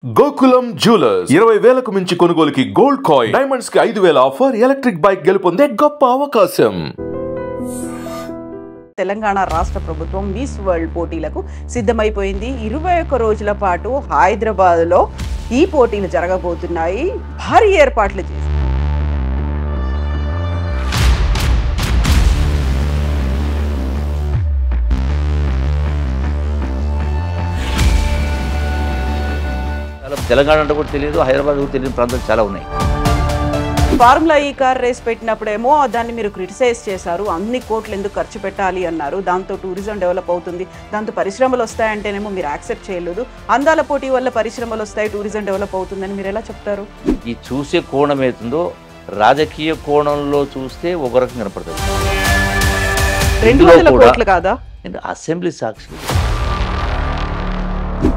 Gokulam jewellers 20,000కు మించి కొనుగోలుకి gold coin, diamonds కి 5,000 ఆఫర్, ఎలక్ట్రిక్ బైక్ గెలుపొందే గొప్ప అవకాశం. తెలంగాణ రాష్ట్ర ప్రభుత్వం మిస్ వరల్డ్ పోటీలకు సిద్ధమైపోయింది. 21 రోజుల పాటు హైదరాబాద్లో ఈ పోటీలు జరగబోతున్నాయి. భారీ ఏర్పాట్లు చేశారు. తెలంగాణ అంటే కూడా తెలియదు, హైదరాబాద్ కూడా తెలియని ప్రాంతాలు చాలా ఉన్నాయి. ఫార్ములా ఈ కార్ రేస్ పెట్టినప్పుడేమో దాన్ని మీరు క్రిటిసైజ్ చేశారు. అన్ని కోట్లు ఎందుకు ఖర్చు పెట్టాలి అన్నారు. దాంతో టూరిజం డెవలప్ అవుతుంది, దాంతో పరిశ్రమలు వస్తాయంటేనేమో మీరు యాక్సెప్ట్ చేయలేదు. అందాల పోటీ వల్ల పరిశ్రమలు వస్తాయి, టూరిజం డెవలప్ అవుతుందని మీరు ఎలా చెప్తారు? ఈ చూసే కోణం ఏతుందో రాజకీయ కోణంలో చూస్తే ఒక రకంగా కనపడుతుంది. 200 కోట్లు కాదా? అసెంబ్లీ సాక్షి.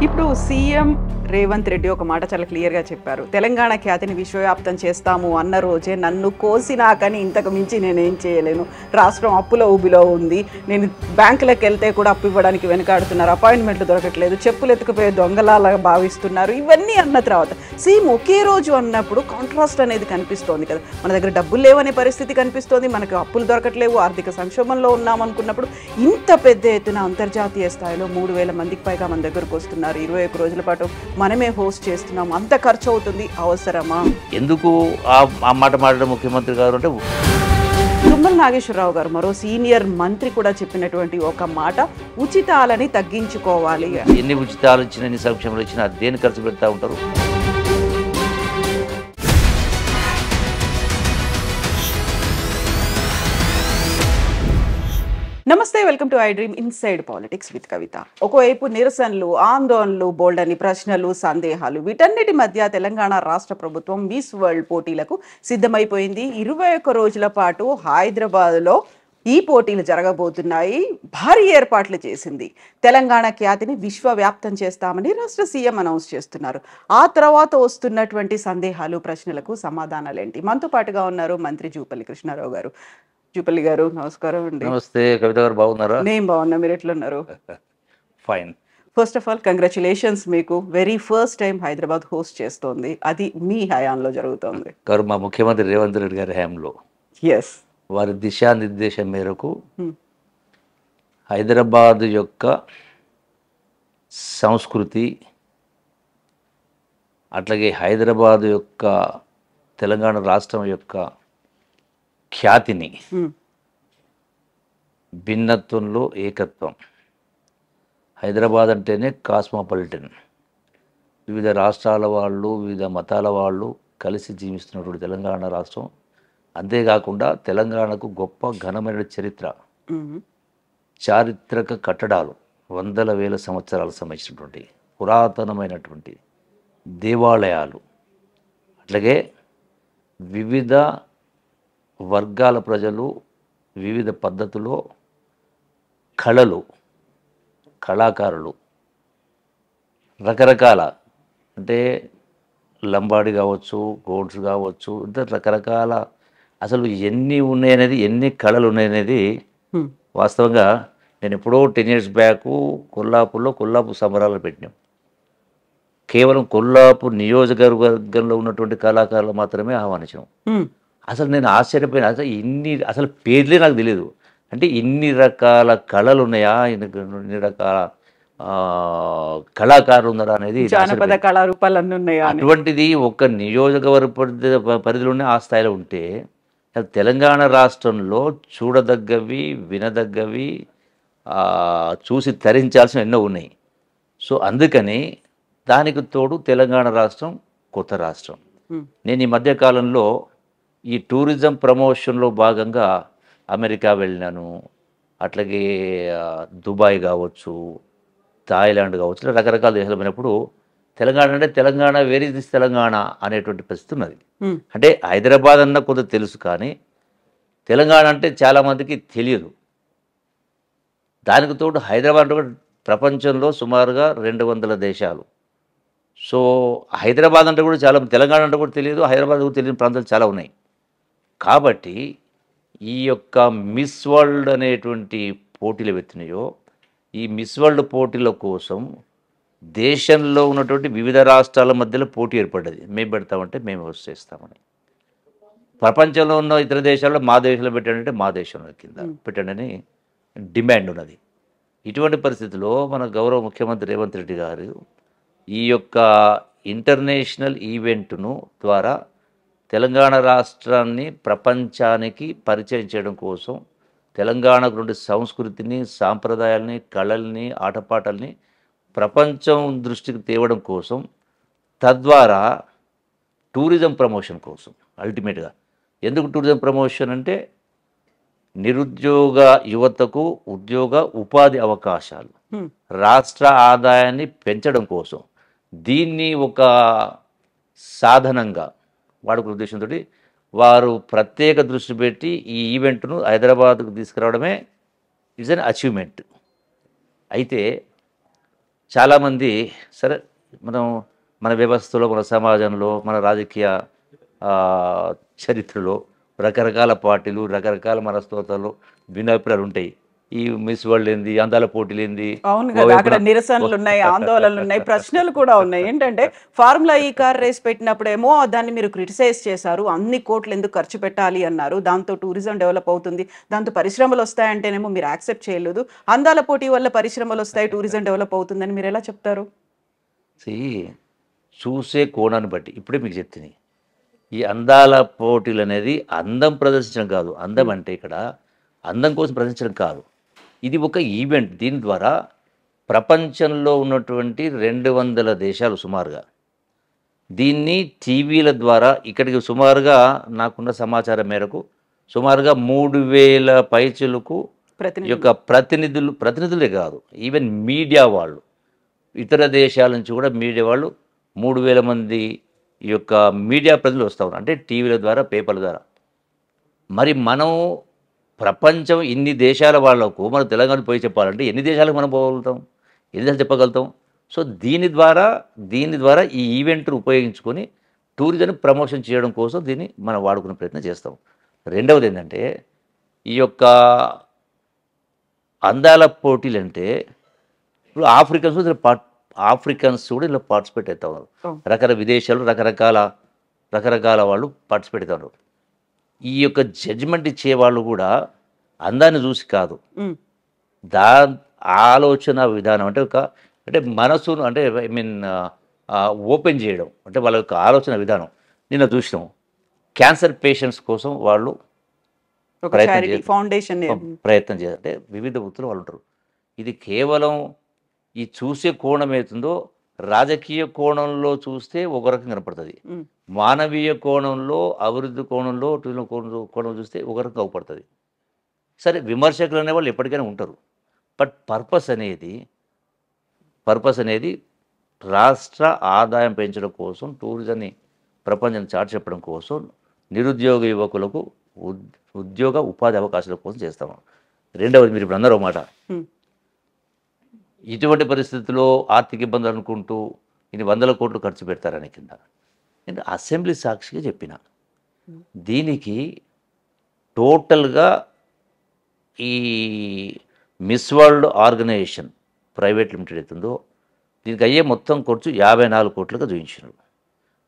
ఇప్పుడు సీఎం రేవంత్ రెడ్డి ఒక మాట చాలా క్లియర్గా చెప్పారు. తెలంగాణ ఖ్యాతిని విశ్వవ్యాప్తం చేస్తాము అన్న రోజే నన్ను కోసినాకని ఇంతకు మించి నేనేం చేయలేను. రాష్ట్రం అప్పుల ఊబిలో ఉంది. నేను బ్యాంకులకు వెళ్తే కూడా అప్పు ఇవ్వడానికి వెనకాడుతున్నారు. అపాయింట్మెంట్లు దొరకట్లేదు. చెప్పులు ఎత్తుకుపోయే దొంగలాగా భావిస్తున్నారు. ఇవన్నీ అన్న తర్వాత సీఎం ఒకే రోజు అన్నప్పుడు కాంట్రాస్ట్ అనేది కనిపిస్తోంది కదా. మన దగ్గర డబ్బులు లేవనే పరిస్థితి కనిపిస్తోంది, మనకు అప్పులు దొరకట్లేవు, ఆర్థిక సంక్షోభంలో ఉన్నామనుకున్నప్పుడు ఇంత పెద్ద ఎత్తున అంతర్జాతీయ స్థాయిలో 3,000 మందికి పైగా మన దగ్గరకు వస్తున్నారు. 21 రోజుల పాటు మనమే హోస్ట్ చేస్తున్నాం. అంత ఖర్చు అవుతుంది, అవసరమా? ఎందుకు ఆ మాట మాట్లాడే ముఖ్యమంత్రి గారు అంటే తుమ్మల నాగేశ్వరరావు గారు మరో సీనియర్ మంత్రి కూడా చెప్పినటువంటి ఒక మాట, ఉచితాలని తగ్గించుకోవాలి. ఎన్ని ఉచితాలు ఇచ్చినా ఎన్ని సంక్షేమాలు ఇచ్చినా దేని ఖర్చు పెడతా ఉంటారు. నమస్తే, welcome to I dream inside politics with Kavitha. ఒకవైపు నిరసనలు, ఆందోళనలు, బోల్డని ప్రశ్నలు, సందేహాలు, వీటన్నిటి మధ్య తెలంగాణ రాష్ట్ర ప్రభుత్వం మిస్ వరల్డ్ పోటీలకు సిద్ధమైపోయింది. 21 రోజుల పాటు హైదరాబాద్లో ఈ పోటీలు జరగబోతున్నాయి. భారీ ఏర్పాట్లు చేసింది. తెలంగాణ ఖ్యాతిని విశ్వవ్యాప్తం చేస్తామని రాష్ట్ర సీఎం అనౌన్స్ చేస్తున్నారు. ఆ తర్వాత వస్తున్నటువంటి సందేహాలు, ప్రశ్నలకు సమాధానాలేంటి? మనతో పాటుగా ఉన్నారు మంత్రి జూపల్లి కృష్ణారావు గారు. జూపల్లి గారు నమస్కారం అండి. నమస్తే కవిత గారు, బాగున్నారా? నేను బాగున్నా, మీరు ఎట్లున్నారు? Fine. First of all congratulations, మీకు very first time Hyderabad host చేస్తోంది. అది మీ హయాంలో జరుగుతోంది గారు. మా ముఖ్యమంత్రి రేవంత్ రెడ్డి గారి హయాంలో ఎస్ వారి దిశానిర్దేశం మేరకు హైదరాబాద్ యొక్క సంస్కృతి, అట్లాగే హైదరాబాద్ యొక్క తెలంగాణ రాష్ట్రం యొక్క ఖ్యాతిని, భిన్నత్వంలో ఏకత్వం. హైదరాబాద్ అంటేనే కాస్మోపాలిటన్, వివిధ రాష్ట్రాల వాళ్ళు, వివిధ మతాల వాళ్ళు కలిసి జీవిస్తున్నటువంటి తెలంగాణ రాష్ట్రం. అంతేకాకుండా తెలంగాణకు గొప్ప ఘనమైన చరిత్ర, చారిత్రక కట్టడాలు, వందల వేల సంవత్సరాలకు సంబంధించినటువంటి పురాతనమైనటువంటి దేవాలయాలు, అట్లాగే వివిధ వర్గాల ప్రజలు వివిధ పద్ధతిలో కళలు, కళాకారులు, రకరకాల, అంటే లంబాడి కావచ్చు, గోడ్స్ కావచ్చు, ఇంత రకరకాల, అసలు ఎన్ని ఉన్నాయనేది, ఎన్ని కళలు ఉన్నాయనేది వాస్తవంగా నేను ఎప్పుడో 10 years బ్యాక్ కొల్లాపూర్లో కొల్లాపూర్ సంబరాలు పెట్టినాం. కేవలం కొల్లాపూర్ నియోజకవర్గంలో ఉన్నటువంటి కళాకారులు మాత్రమే ఆహ్వానించాం. అసలు నేను ఆశ్చర్యపోయిన, అసలు పేర్లే నాకు తెలియదు. అంటే ఇన్ని రకాల కళలు ఉన్నాయా, ఇన్ని రకాల కళాకారులు ఉన్నారా అనేది, జానపద కళారూపాలన్నీ ఉన్నాయా, అటువంటిది ఒక నియోజకవర్గ పరిధిలోనే ఆ స్థాయిలో ఉంటే, తెలంగాణ రాష్ట్రంలో చూడదగ్గవి, వినదగ్గవి, చూసి తరించాల్సిన ఎన్నో ఉన్నాయి. సో అందుకని దానికి తోడు తెలంగాణ రాష్ట్రం కొత్త రాష్ట్రం. నేను ఈ మధ్యకాలంలో ఈ టూరిజం ప్రమోషన్లో భాగంగా అమెరికా వెళ్ళినాను, అట్లాగే దుబాయ్ కావచ్చు, థాయిలాండ్ కావచ్చు, రకరకాల దేశాలు పోయినప్పుడు తెలంగాణ అంటే Telangana, where is this Telangana అనేటువంటి పరిస్థితి ఉన్నది. అంటే హైదరాబాద్ అన్న కొంత తెలుసు, కానీ తెలంగాణ అంటే చాలామందికి తెలియదు. దానికి తోడు హైదరాబాద్ అంటే ప్రపంచంలో సుమారుగా 200 దేశాలు. సో హైదరాబాద్ అంటే కూడా చాలా, తెలంగాణ అంటే కూడా తెలియదు, హైదరాబాద్ కూడా తెలియని ప్రాంతాలు చాలా ఉన్నాయి. కాబట్టి ఈ యొక్క మిస్ వరల్డ్ అనేటువంటి పోటీలు పెట్టినాయో, ఈ మిస్ వరల్డ్ పోటీల కోసం దేశంలో ఉన్నటువంటి వివిధ రాష్ట్రాల మధ్యలో పోటీ ఏర్పడ్డది. మేము పెడతామంటే మేము హోస్ట్ చేస్తామని. ప్రపంచంలో ఉన్న ఇతర దేశాల్లో మా దేశంలో పెట్టండి మా దేశంలో కింద పెట్టండి అని డిమాండ్ ఉన్నది. ఇటువంటి పరిస్థితుల్లో మన గౌరవ ముఖ్యమంత్రి రేవంత్ రెడ్డి గారు ఈ యొక్క ఇంటర్నేషనల్ ఈవెంట్ను ద్వారా తెలంగాణ రాష్ట్రాన్ని ప్రపంచానికి పరిచయం చేయడం కోసం, తెలంగాణకు నుండి సంస్కృతిని, సాంప్రదాయాల్ని, కళల్ని, ఆటపాటల్ని ప్రపంచం దృష్టికి తేవడం కోసం, తద్వారా టూరిజం ప్రమోషన్ కోసం అల్టిమేట్గా. ఎందుకు టూరిజం ప్రమోషన్ అంటే నిరుద్యోగ యువతకు ఉద్యోగ ఉపాధి అవకాశాలు, రాష్ట్ర ఆదాయాన్ని పెంచడం కోసం దీన్ని ఒక సాధనంగా వాడుకునే ఉద్దేశంతో వారు ప్రత్యేక దృష్టి పెట్టి ఈ ఈవెంట్ను హైదరాబాద్కు తీసుకురావడమే ఈజ్ అన్ అచీవ్మెంట్. అయితే చాలామంది సరే మన వ్యవస్థలో, మన సమాజంలో, మన రాజకీయ చరిత్రలో రకరకాల పార్టీలు, రకరకాల మనస్తత్వాలు, భిన్నాభిప్రాయాలు ఉంటాయి. ఈ మిస్ వరల్డ్ ఏంది, అందాల పోటీలు ఏంది, అవును కదా, అక్కడ నిరసనలు ఉన్నాయి, ఆందోళనలు ఉన్నాయి, ప్రశ్నలు కూడా ఉన్నాయి. ఏంటంటే ఫార్ములా ఈ కార్ రేస్ పెట్టినప్పుడేమో దాన్ని మీరు క్రిటిసైజ్ చేశారు, అన్ని కోట్లు ఎందుకు ఖర్చు పెట్టాలి అన్నారు, దాంతో టూరిజం డెవలప్ అవుతుంది, దాంతో పరిశ్రమలు వస్తాయంటేనేమో మీరు యాక్సెప్ట్ చేయలేదు. అందాల పోటీ వల్ల పరిశ్రమలు వస్తాయి, టూరిజం డెవలప్ అవుతుందని మీరు ఎలా చెప్తారు? చూసే కోణాన్ని బట్టి ఇప్పుడే మీకు చెప్తుంది. ఈ అందాల పోటీలు అనేది అందం ప్రదర్శించడం కాదు. అందం అంటే ఇక్కడ అందం కోసం ప్రదర్శించడం కాదు, ఇది ఒక ఈవెంట్. దీని ద్వారా ప్రపంచంలో ఉన్నటువంటి 200 దేశాలు సుమారుగా దీన్ని టీవీల ద్వారా ఇక్కడికి సుమారుగా నాకున్న సమాచారం మేరకు సుమారుగా 3000 పైచులకు యొక్క ప్రతినిధులే కాదు, ఈవెన్ మీడియా వాళ్ళు, ఇతర దేశాల నుంచి కూడా మీడియా వాళ్ళు 3000 మంది ఈ యొక్క మీడియా ప్రజలు వస్తూ ఉన్నారు, అంటే టీవీల ద్వారా, పేపర్ల ద్వారా. మరి మనం ప్రపంచం ఇన్ని దేశాల వాళ్ళకు మన తెలంగాణ పోయి చెప్పాలంటే ఎన్ని దేశాలకు మనం పోగలుగుతాం, ఎన్ని దేశాలు చెప్పగలుగుతాం? సో దీని ద్వారా ఈ ఈవెంట్ను ఉపయోగించుకొని టూరిజం ప్రమోషన్ చేయడం కోసం దీన్ని మనం వాడుకునే ప్రయత్నం చేస్తాం. రెండవది ఏంటంటే ఈ యొక్క అందాల పోటీలు అంటే ఇప్పుడు ఆఫ్రికన్స్ కూడా ఇలా పార్టిసిపేట్ అవుతా ఉన్నారు. రకరకాల విదేశాలు రకరకాల వాళ్ళు పార్టిసిపేట్ అవుతారు. ఈ యొక్క జడ్జిమెంట్ ఇచ్చే వాళ్ళు కూడా అందాన్ని చూసి కాదు, ఆలోచన విధానం అంటే మనసును అంటే ఓపెన్ చేయడం, అంటే వాళ్ళ యొక్క ఆలోచన విధానం. నిన్న చూసినాం క్యాన్సర్ పేషెంట్స్ కోసం వాళ్ళు ప్రయత్నం చేయాలి, అంటే వివిధ వృత్తులు వాళ్ళు ఉంటారు. ఇది కేవలం ఈ చూసే కోణం ఏతుందో రాజకీయ కోణంలో చూస్తే ఒక రకం కనపడుతుంది, మానవీయ కోణంలో, అభివృద్ధి కోణంలో, టూరిజం కోణంలో చూస్తే ఒక రకం అవపడుతుంది. సరే, విమర్శకులు అనేవాళ్ళు ఎప్పటికైనా ఉంటారు, బట్ పర్పస్ అనేది రాష్ట్ర ఆదాయం పెంచడం కోసం, టూరిజంని ప్రపంచాన్ని చాటి చెప్పడం కోసం, నిరుద్యోగ యువకులకు ఉద్యోగ ఉపాధి అవకాశాల కోసం చేస్తాము. రెండవది, మీరు ఇప్పుడు అన్నారు మాట, ఇటువంటి పరిస్థితుల్లో ఆర్థిక ఇబ్బందులు అనుకుంటూ ఇన్ని 100 కోట్లు ఖర్చు పెడతారని కింద నేను అసెంబ్లీ సాక్షిగా చెప్పిన. దీనికి టోటల్గా ఈ Miss World organisation private limited అవుతుందో దీనికి అయ్యే మొత్తం ఖర్చు 54 కోట్లుగా చూపించినారు.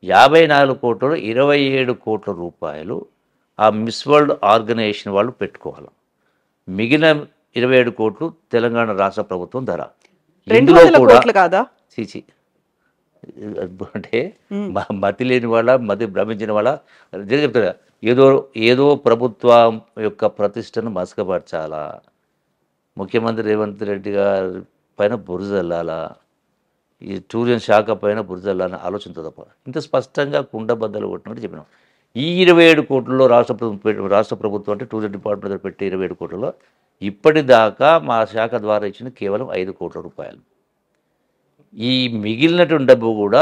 54 కోట్లలో 27 కోట్ల రూపాయలు ఆ మిస్ వరల్డ్ ఆర్గనైజేషన్ వాళ్ళు పెట్టుకోవాలి. మిగిలిన 27 కోట్లు తెలంగాణ రాష్ట్ర ప్రభుత్వం ధర. ఇందులో కూడా చీచి అంటే మతి లేని వాళ్ళ, మతి భ్రమించిన వాళ్ళ చెప్తారా, ఏదో ప్రభుత్వం యొక్క ప్రతిష్టను మసకపరచాలా, ముఖ్యమంత్రి రేవంత్ రెడ్డి గారి పైన బురదల్లాలా, ఈ టూరిజం శాఖ పైన బురదల్లాలని ఆలోచనతో తప్ప ఇంత స్పష్టంగా కుండబద్దలు కొట్టినట్టు చెప్పినాం. ఈ 27 కోట్లలో రాష్ట్ర ప్రభుత్వం అంటే టూరిజం డిపార్ట్మెంట్ పెట్టి 27 కోట్లలో ఇప్పటిదాకా మా శాఖ ద్వారా ఇచ్చిన కేవలం 5 కోట్ల రూపాయలు. ఈ మిగిలినటువంటి డబ్బు కూడా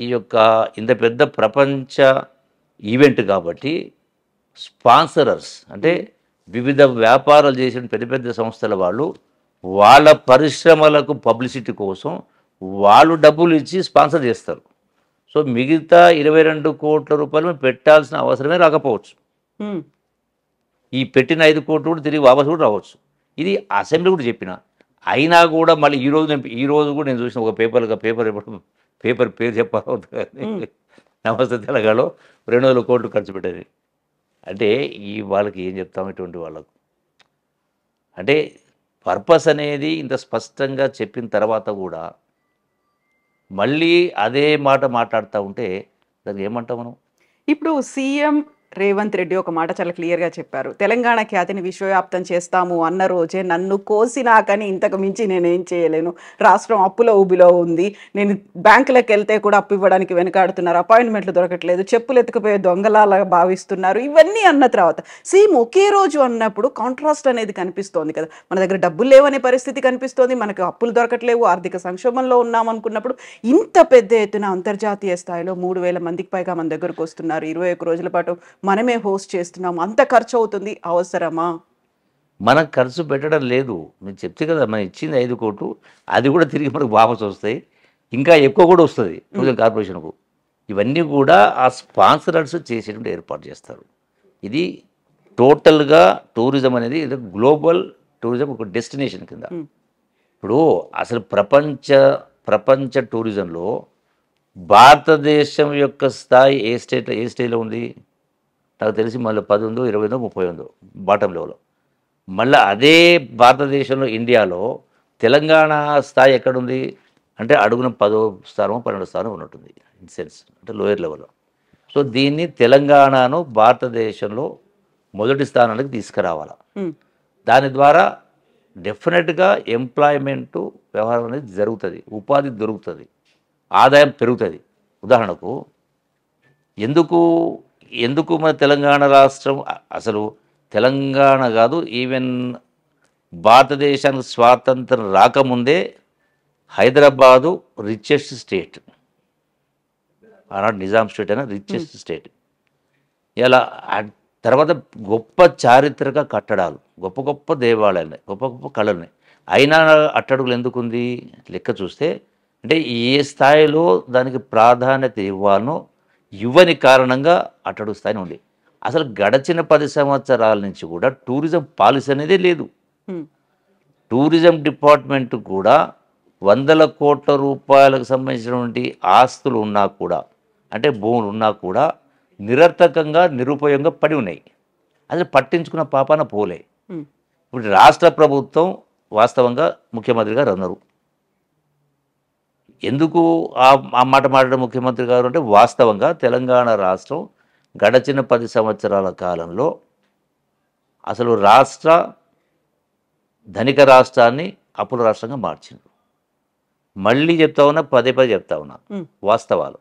ఈ యొక్క ఇంత పెద్ద ప్రపంచ ఈవెంట్ కాబట్టి స్పాన్సరర్స్ అంటే వివిధ వ్యాపారాలు చేసిన పెద్ద పెద్ద సంస్థల వాళ్ళు వాళ్ళ పరిశ్రమలకు పబ్లిసిటీ కోసం వాళ్ళు డబ్బులు ఇచ్చి స్పాన్సర్ చేస్తారు. సో మిగతా 22 కోట్ల రూపాయలు పెట్టాల్సిన అవసరమే రాకపోవచ్చు. ఈ పెట్టిన 5 కోట్లు కూడా తిరిగి వాపసు కూడా రావచ్చు. ఇది అసెంబ్లీ కూడా చెప్పిన. అయినా కూడా మళ్ళీ ఈ రోజు కూడా నేను చూసిన ఒక పేపర్ పేరు చెప్పాలి కానీ నమస్తే తెలంగాణలో 200 కోట్లు ఖర్చు పెట్టేది. అంటే వాళ్ళకి ఏం చెప్తాం ఇటువంటి వాళ్ళకు? అంటే పర్పస్ అనేది ఇంత స్పష్టంగా చెప్పిన తర్వాత కూడా మళ్ళీ అదే మాట మాట్లాడుతూ ఉంటే దానికి ఏమంటాం మనం? ఇప్పుడు సీఎం రేవంత్ రెడ్డి ఒక మాట చాలా క్లియర్గా చెప్పారు. తెలంగాణ ఖ్యాతిని విశ్వవ్యాప్తం చేస్తాము అన్న రోజే నన్ను కోసినా కానీ ఇంతకు మించి నేనేం చేయలేను, రాష్ట్రం అప్పుల ఊబిలో ఉంది, నేను బ్యాంకులకు వెళ్తే కూడా అప్పు ఇవ్వడానికి వెనకాడుతున్నారు, అపాయింట్మెంట్లు దొరకట్లేదు, చెప్పులు ఎత్తుకుపోయే దొంగలాగా భావిస్తున్నారు, ఇవన్నీ అన్న తర్వాత సీఎం ఒకే రోజు అన్నప్పుడు కాంట్రాస్ట్ అనేది కనిపిస్తోంది కదా. మన దగ్గర డబ్బులు లేవనే పరిస్థితి కనిపిస్తోంది, మనకు అప్పులు దొరకట్లేవు, ఆర్థిక సంక్షోభంలో ఉన్నాం అనుకున్నప్పుడు ఇంత పెద్ద ఎత్తున అంతర్జాతీయ స్థాయిలో 3,000 మందికి పైగా మన దగ్గరకు వస్తున్నారు, 21 రోజుల పాటు మనమే హోస్ట్ చేస్తున్నాం, అంత ఖర్చు అవుతుంది, అవసరమా? మనం ఖర్చు పెట్టడం లేదు. మీరు చెప్తే కదా మనం ఇచ్చింది 5 కోట్లు, అది కూడా తిరిగి మనకు వాపసు వస్తాయి, ఇంకా ఎక్కువ కూడా వస్తుంది టూరిజం కార్పొరేషన్కు. ఇవన్నీ కూడా ఆ స్పాన్సరర్స్ చేసేటువంటి ఏర్పాటు చేస్తారు. ఇది టోటల్గా టూరిజం అనేది ఇది గ్లోబల్ టూరిజం, ఒక డెస్టినేషన్ కింద. ఇప్పుడు అసలు ప్రపంచ టూరిజంలో భారతదేశం యొక్క స్థాయి ఏ స్టేట్లో ఉంది? నాకు తెలిసి మళ్ళీ 10 ఉందో 20 ఉందో 30 ఉందో బాటం లెవెల్లో. మళ్ళీ అదే భారతదేశంలో ఇండియాలో తెలంగాణ స్థాయి ఎక్కడుంది అంటే అడుగున 10వ స్థానం 12వ స్థానం ఉన్నట్టుంది ఇన్ సెన్స్, అంటే లోయర్ లెవెల్లో. సో దీన్ని తెలంగాణను భారతదేశంలో మొదటి స్థానానికి తీసుకురావాలి. దాని ద్వారా డెఫినెట్గా ఎంప్లాయ్మెంటు వ్యవహారం అనేది జరుగుతుంది, ఉపాధి దొరుకుతుంది, ఆదాయం పెరుగుతుంది. ఉదాహరణకు ఎందుకు మన తెలంగాణ రాష్ట్రం, అసలు తెలంగాణ కాదు, ఈవెన్ భారతదేశానికి స్వాతంత్రం రాకముందే హైదరాబాదు రిచెస్ట్ స్టేట్, ఆనాడు నిజాం స్టేట్ అయినా రిచెస్ట్ స్టేట్. ఇలా తర్వాత గొప్ప చారిత్రక కట్టడాలు, గొప్ప గొప్ప దేవాలయాలు, గొప్ప గొప్ప కళలున్నాయి. అయినా అట్టడుగులు ఎందుకుంది లెక్క చూస్తే, అంటే ఏ స్థాయిలో దానికి ప్రాధాన్యత ఇవ్వాలనో ఇవ్వని కారణంగా అట్టడుగు స్థాయి ఉంది. అసలు గడిచిన 10 సంవత్సరాల నుంచి కూడా టూరిజం పాలసీ అనేదే లేదు. టూరిజం డిపార్ట్మెంట్ కూడా 100 కోట్ల రూపాయలకు సంబంధించినటువంటి ఆస్తులు ఉన్నా కూడా, అంటే భూములు ఉన్నా కూడా నిరర్థకంగా నిరుపయోగంగా పడి ఉన్నాయి. అసలు పట్టించుకున్న పాపాన పోలే. ఇప్పుడు రాష్ట్ర ప్రభుత్వం వాస్తవంగా ముఖ్యమంత్రి గారు అన్నారు. ఎందుకు ఆ మాట మాట్లాడే ముఖ్యమంత్రి గారు అంటే, వాస్తవంగా తెలంగాణ రాష్ట్రం గడచిన 10 సంవత్సరాల కాలంలో అసలు ధనిక రాష్ట్రాన్ని అప్పుల రాష్ట్రంగా మార్చిండ్రు. మళ్ళీ చెప్తా ఉన్నా, పదే చెప్తా ఉన్నా వాస్తవాలు.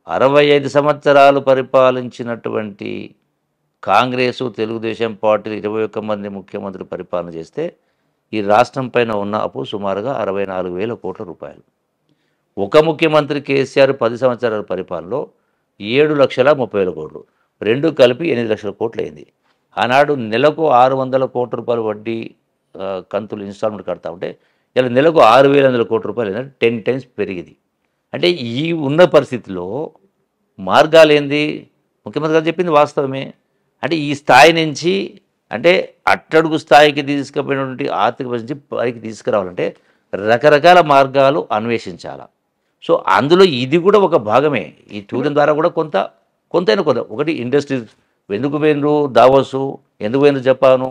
65 సంవత్సరాలు పరిపాలించినటువంటి కాంగ్రెసు తెలుగుదేశం పార్టీలు 21 మంది ముఖ్యమంత్రులు పరిపాలన చేస్తే ఈ రాష్ట్రం పైన ఉన్న అప్పు సుమారుగా 64,000 కోట్ల రూపాయలు. ఒక ముఖ్యమంత్రి కేసీఆర్ 10 సంవత్సరాల పరిపాలనలో 7,30,000 కోట్లు, రెండు కలిపి 8 లక్షల కోట్లు అయింది. ఆనాడు నెలకు 600 కోట్ల రూపాయలు వడ్డీ కంతులు ఇన్స్టాల్మెంట్ కడతా ఉంటే ఇలా నెలకు 6,100 కోట్ల రూపాయలు ఏంటంటే 10 టైమ్స్ పెరిగింది. అంటే ఈ ఉన్న పరిస్థితిలో మార్గాలు ఏంది? ముఖ్యమంత్రి గారు చెప్పింది వాస్తవమే. అంటే ఈ స్థాయి నుంచి, అంటే అట్టడుగు స్థాయికి తీసుకుపోయినటువంటి ఆర్థిక పరిస్థితి పైకి తీసుకురావాలంటే రకరకాల మార్గాలు అన్వేషించాలి. సో అందులో ఇది కూడా ఒక భాగమే. ఈ టూరిజం ద్వారా కూడా కొంతైనా ఒకటి ఇండస్ట్రీస్ ఎందుకు పోయినరు, దావోసు ఎందుకు పోయినరు జపాను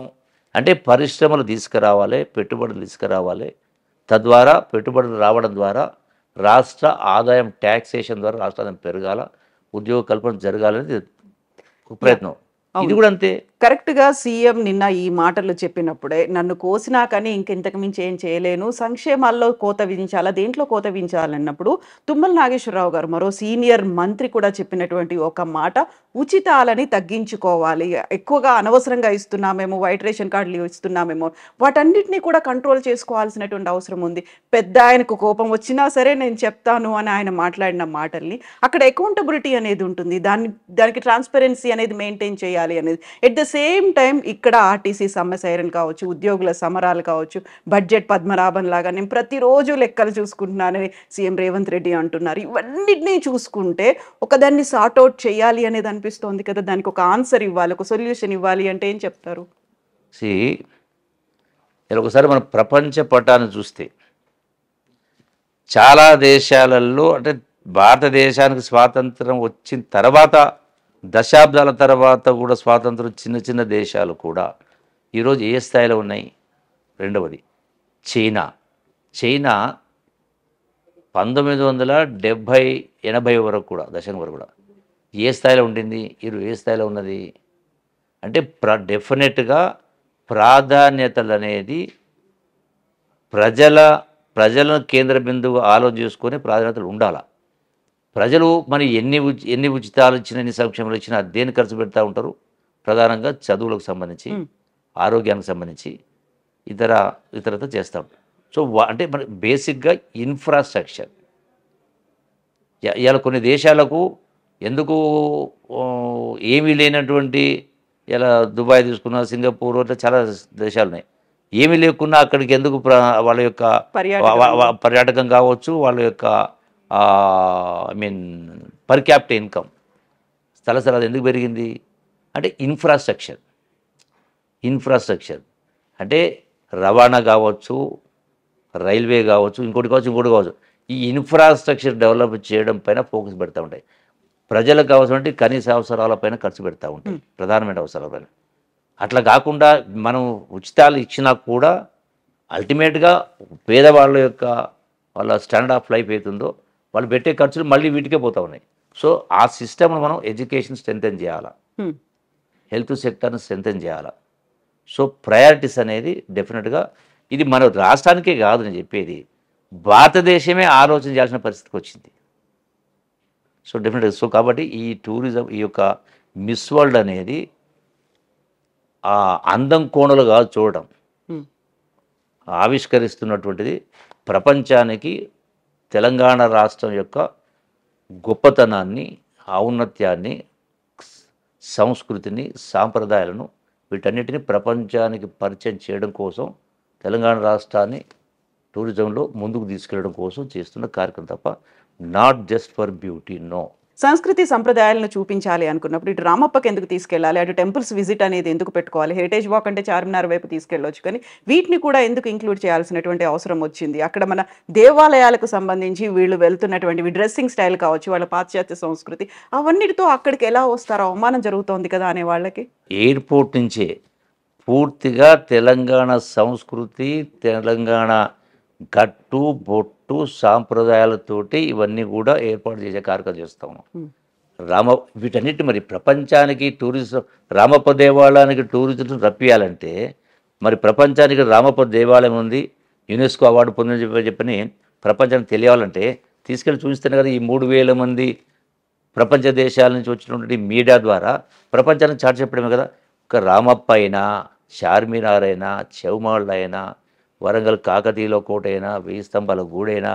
అంటే పరిశ్రమలు తీసుకురావాలి, పెట్టుబడులు తీసుకురావాలి. తద్వారా పెట్టుబడులు రావడం ద్వారా రాష్ట్ర ఆదాయం, ట్యాక్సేషన్ ద్వారా రాష్ట్ర ఆదాయం పెరగాల, ఉద్యోగ కల్పన జరగాలనేది ప్రయత్నం. ఇది కూడా అంతే. కరెక్ట్గా సీఎం నిన్న ఈ మాటలు చెప్పినప్పుడే నన్ను కోసినా కానీ ఇంకెంతకు మించి ఏం చేయలేను, సంక్షేమాల్లో కోత విధించాలా, దేంట్లో కోత విధించాలన్నప్పుడు తుమ్మల నాగేశ్వరరావు గారు మరో సీనియర్ మంత్రి కూడా చెప్పినటువంటి ఒక మాట, ఉచితాలని తగ్గించుకోవాలి, ఎక్కువగా అనవసరంగా ఇస్తున్నామేమో, వైట్ రేషన్ కార్డులు ఇస్తున్నామేమో, వాటన్నిటినీ కూడా కంట్రోల్ చేసుకోవాల్సినటువంటి అవసరం ఉంది. పెద్ద ఆయనకు కోపం వచ్చినా సరే నేను చెప్తాను అని ఆయన మాట్లాడిన మాటల్ని అక్కడ అకౌంటబిలిటీ అనేది ఉంటుంది, దానికి ట్రాన్స్పరెన్సీ అనేది మెయింటైన్ చేయాలి అనేది. ఎట్ ద సేమ్ టైం ఇక్కడ ఆర్టీసీ సమ్మె సైరన్ కావచ్చు, ఉద్యోగుల సమరాలు కావచ్చు, బడ్జెట్ పద్మనాభం లాగా నేను ప్రతిరోజు లెక్కలు చూసుకుంటున్నానని సీఎం రేవంత్ రెడ్డి అంటున్నారు. ఇవన్నిటినీ చూసుకుంటే ఒకదాన్ని సార్ట్అవుట్ చేయాలి అనేది అనిపిస్తోంది కదా. దానికి ఒక ఆన్సర్ ఇవ్వాలి, ఒక సొల్యూషన్ ఇవ్వాలి అంటే ఏం చెప్తారు? ఇలా ఒకసారి మన ప్రపంచ పటాన్ని చూస్తే చాలా దేశాలలో అంటే భారతదేశానికి స్వాతంత్రం వచ్చిన తర్వాత దశాబ్దాల తర్వాత కూడా స్వాతంత్రం చిన్న చిన్న దేశాలు కూడా ఈరోజు ఏ స్థాయిలో ఉన్నాయి? రెండవది చైనా 1970-80 వరకు కూడా దశకం వరకు కూడా ఏ స్థాయిలో ఉండింది? ఈరోజు ఏ స్థాయిలో ఉన్నది? అంటే డెఫినెట్గా ప్రాధాన్యతలు అనేది ప్రజలను కేంద్ర బిందువు ఆలోచన చేసుకొని ప్రాధాన్యతలు ఉండాలి. ప్రజలు మరి ఎన్ని ఉచితాలు ఇచ్చినా ఎన్ని సంక్షేమాలు ఇచ్చినా దేని ఖర్చు పెడతా ఉంటారు? ప్రధానంగా చదువులకు సంబంధించి, ఆరోగ్యానికి సంబంధించి ఇతరత చేస్తూ ఉంటారు. సో అంటే మన బేసిక్గా ఇన్ఫ్రాస్ట్రక్చర్ ఇవాళ కొన్ని దేశాలకు ఎందుకు ఏమీ లేనటువంటి ఇలా దుబాయ్ తీసుకున్న, సింగపూర్ అట్లా చాలా దేశాలు ఉన్నాయి. ఏమీ లేకున్నా అక్కడికి ఎందుకు వాళ్ళ యొక్క పర్యాటకం కావచ్చు, వాళ్ళ యొక్క I mean per capital income స్థలస్థలాలు ఎందుకు పెరిగింది అంటే ఇన్ఫ్రాస్ట్రక్చర్ అంటే రవాణా కావచ్చు, రైల్వే కావచ్చు, ఇంకోటి కావచ్చు. ఈ ఇన్ఫ్రాస్ట్రక్చర్ డెవలప్ చేయడం పైన ఫోకస్ పెడతా ఉంటాయి. ప్రజలకు కావాల్సినటువంటి కనీస అవసరాలపైన ఖర్చు పెడతా ఉంటాయి, ప్రధానమైన అవసరాలపైన. అట్లా కాకుండా మనం ఉచితాలు ఇచ్చినా కూడా అల్టిమేట్గా పేదవాళ్ళ యొక్క వాళ్ళ స్టాండర్డ్ ఆఫ్ లైఫ్ అవుతుందో వాళ్ళు పెట్టే ఖర్చులు మళ్ళీ వీటికే పోతూ ఉన్నాయి. సో ఆ సిస్టమ్ను మనం ఎడ్యుకేషన్ స్ట్రెంథెన్ చేయాలా, హెల్త్ సెక్టర్ని స్ట్రెంథెన్ చేయాలా. సో ప్రయారిటీస్ అనేది డెఫినెట్గా ఇది మన రాష్ట్రానికే కాదు నేను చెప్పేది, భారతదేశమే ఆలోచన చేయాల్సిన పరిస్థితికి వచ్చింది. సో డెఫినెట్గా కాబట్టి ఈ టూరిజం ఈ యొక్క మిస్ వరల్డ్ అనేది ఆ అందం కోణలు కాదు చూడడం, ఆవిష్కరిస్తున్నటువంటిది ప్రపంచానికి తెలంగాణ రాష్ట్రం యొక్క గొప్పతనాన్ని, ఔన్నత్యాన్ని, సంస్కృతిని, సాంప్రదాయాలను వీటన్నిటిని ప్రపంచానికి పరిచయం చేయడం కోసం తెలంగాణ రాష్ట్రాన్ని టూరిజంలో ముందుకు తీసుకెళ్ళడం కోసం చేస్తున్న కార్యక్రమం తప్ప not just for beauty, no. సంస్కృతి సంప్రదాయాలను చూపించాలి అనుకున్నప్పుడు ఇటు రామప్పకి ఎందుకు తీసుకెళ్ళాలి, అటు టెంపుల్స్ విజిట్ అనేది ఎందుకు పెట్టుకోవాలి? హెరిటేజ్ వాక్ అంటే చార్మినార్ వైపు తీసుకెళ్ళవచ్చు, కానీ వీటిని కూడా ఎందుకు ఇంక్లూడ్ చేయాల్సినటువంటి అవసరం వచ్చింది? అక్కడ మన దేవాలయాలకు సంబంధించి వీళ్ళు వెళ్తున్నటువంటి డ్రెస్సింగ్ స్టైల్ కావచ్చు, వాళ్ళ పాశ్చాత్య సంస్కృతి, అవన్నిటితో అక్కడికి ఎలా వస్తారో అవమానం జరుగుతోంది కదా అనే వాళ్ళకి. ఎయిర్పోర్ట్ నుంచే పూర్తిగా తెలంగాణ సంస్కృతి, తెలంగాణ గట్టు బొట్టు సాంప్రదాయాలతోటి ఇవన్నీ కూడా ఏర్పాటు చేసే కార్యక్రమం చేస్తాము. వీటన్నిటి మరి ప్రపంచానికి టూరిజం, రామప్ప దేవాలయానికి టూరిజం రప్పియాలంటే మరి ప్రపంచానికి రామప్ప దేవాలయం ఉంది, యునెస్కో అవార్డు పొందని చెప్పని ప్రపంచానికి తెలియాలంటే తీసుకెళ్ళి చూపిస్తేనే కదా. ఈ 3,000 మంది ప్రపంచ దేశాల నుంచి వచ్చినటువంటి మీడియా ద్వారా ప్రపంచానికి చాటి చెప్పడమే కదా. ఒక రామప్ప అయినా, చార్మినార్ అయినా, చెవుమాళ్ళు అయినా, వరంగల్ కాకతీయుల కోట అయినా, 1000 స్తంభాల గూడైనా,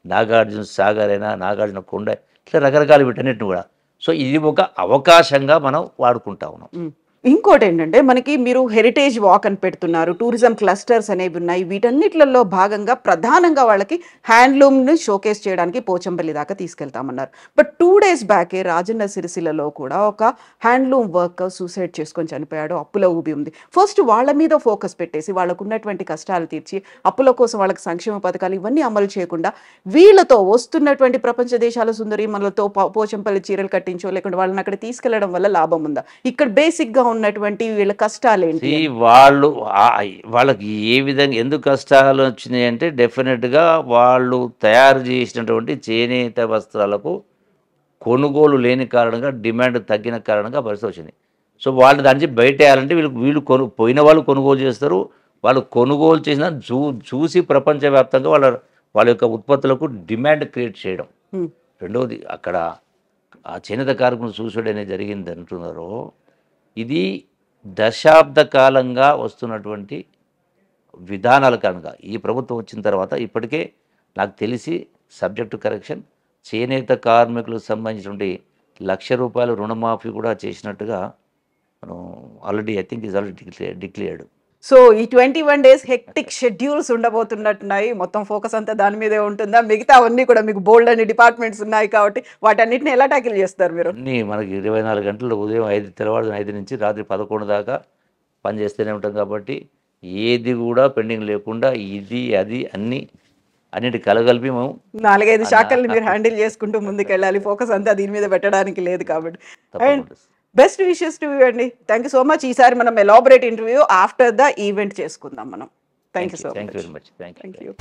నాగార్జున సాగర్ అయినా, నాగార్జున కొండ, ఇట్లా రకరకాల వీటన్నిటిని కూడా. సో ఇది ఒక అవకాశంగా మనం వాడుకుంటా ఉన్నాం. ఇంకోటి ఏంటంటే మనకి మీరు హెరిటేజ్ వాక్ అని పెడుతున్నారు, టూరిజం క్లస్టర్స్ అనేవి ఉన్నాయి, వీటన్నిటిలో భాగంగా ప్రధానంగా వాళ్ళకి హ్యాండ్లూమ్ని షోకేస్ చేయడానికి పోచంపల్లి దాకా తీసుకెళ్తామన్నారు. బట్ 2 days బ్యాకే రాజన్న సిరిసిల్లలో కూడా ఒక హ్యాండ్లూమ్ వర్కర్ సూసైడ్ చేసుకొని చనిపోయాడు, అప్పుల ఊబి ఉంది. ఫస్ట్ వాళ్ళ మీద ఫోకస్ పెట్టేసి వాళ్ళకు ఉన్నటువంటి కష్టాలు తీర్చి అప్పుల కోసం వాళ్ళకి సంక్షేమ పథకాలు ఇవన్నీ అమలు చేయకుండా వీళ్ళతో వస్తున్నటువంటి ప్రపంచ దేశాల సుందరి మనలతో పోచంపల్లి చీరలు కట్టించో లేకుంటే వాళ్ళని అక్కడ తీసుకెళ్లడం వల్ల లాభం ఉందా? ఇక్కడ బేసిక్గా ఉన్నటువంటి వీళ్ళ కష్టాలు ఏంటి? వాళ్ళకి ఏ విధంగా ఎందుకు కష్టాలు వచ్చినాయి అంటే డెఫినెట్గా వాళ్ళు తయారు చేసినటువంటి చేనేత వస్త్రాలకు కొనుగోలు లేని కారణంగా, డిమాండ్ తగ్గిన కారణంగా పరిస్థితి వచ్చింది. సో వాళ్ళు దాని నుంచి బయట వేయాలంటే వీళ్ళు పోయిన వాళ్ళు కొనుగోలు చేస్తారు. వాళ్ళు కొనుగోలు చేసిన చూసి ప్రపంచవ్యాప్తంగా వాళ్ళ యొక్క ఉత్పత్తులకు డిమాండ్ క్రియేట్ చేయడం. రెండవది అక్కడ ఆ చేనేత కార్మికులు సూసైడ్ అనేది జరిగింది అంటున్నారో, ఇది దశాబ్ద కాలంగా వస్తున్నటువంటి విధానాల కారణంగా ఈ ప్రభుత్వం వచ్చిన తర్వాత ఇప్పటికే నాకు తెలిసి సబ్జెక్టు కరెక్షన్ చేనేత కార్మికులకు సంబంధించినటువంటి ₹1,00,000 రుణమాఫీ కూడా చేసినట్టుగా మనం already I think is already declared. So ఈ 21 days హెక్టిక్ షెడ్యూల్స్ ఉండబోతున్నట్టున్నాయి. మొత్తం ఫోకస్ అంతా దాని మీదే ఉంటుందా? మిగతా అవన్నీ కూడా మీకు బోల్డ్ అన్ని డిపార్ట్మెంట్స్ ఉన్నాయి కాబట్టి వాటన్నిటిని ఎలా ట్యాకిల్ చేస్తారు మీరు? అన్నీ మనకి 24 గంటలు ఉదయం 5 తెల్లవారు 5 నుంచి రాత్రి 11 దాకా పనిచేస్తూనే ఉంటాం కాబట్టి ఏది కూడా పెండింగ్ లేకుండా ఇది అది అన్నిటి కలగలిపి మేము 4-5 శాఖల్ని మీరు హ్యాండిల్ చేసుకుంటూ ముందుకెళ్ళాలి. ఫోకస్ అంతా దీని మీద పెట్టడానికి లేదు కాబట్టి. And best wishes to you అండి. Thank you so much. ఈసారి మనం elaborate interview after the event చేసుకుందాం మనం. Thank you so much. Thank you very much. Thank you.